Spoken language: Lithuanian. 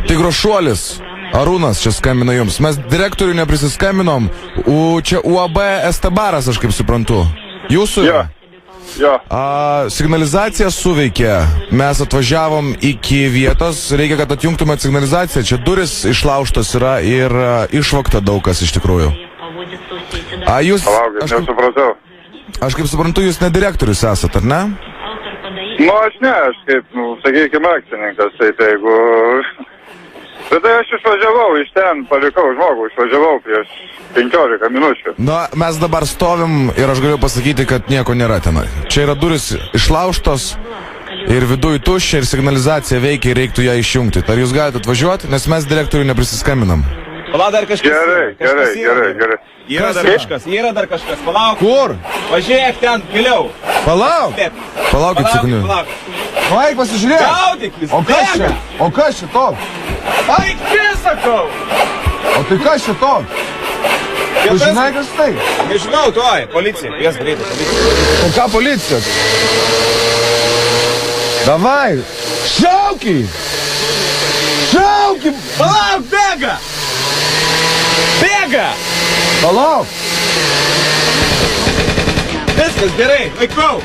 Tigro šuolis. Arūnas čia skambina jums. Mes direktorių neprisiskambinom. Čia UAB Estebaras, aš kaip suprantu. Jūsų? Jo. Signalizacija suveikė. Mes atvažiavom iki vietos. Reikia, kad atjungtumėt signalizaciją. Čia duris išlaužtos yra ir išvogta daug kas iš tikrųjų. Palaukit, nesupratau. Aš kaip suprantu, jūs ne direktorius esat, ar ne? Nu, aš ne, aš kaip, sakykime, akcininkas, tai jeigu... Bet tai aš išvažiavau iš ten, palikau žmogų, išvažiavau prieš 15 minučių. Na, mes dabar stovim ir aš galiu pasakyti, kad nieko nėra tenai. Čia yra duris išlaužtos ir viduj tuščia ir signalizacija veikia ir reiktų ją išjungti. Ar jūs galite atvažiuoti, nes mes direktorių neprisiskambinam? Palauk, dar kažkas. Gerai. Yra dar kažkas, palauk. Kur? Važiuok ten, giliau. Palauk. Palaukit sekundę. Vaik, pasižiūrėk. Gaudyk vis. O kas čia toks? Vaik, sakau. O tai kas čia toks? Tu žinai, kas tai? Nežinau, tuoj, policija. Jas greitai, policija. O ką policija? Davai, šauki! Palauk, bėga! Palauk! Viskas gerai, laikau.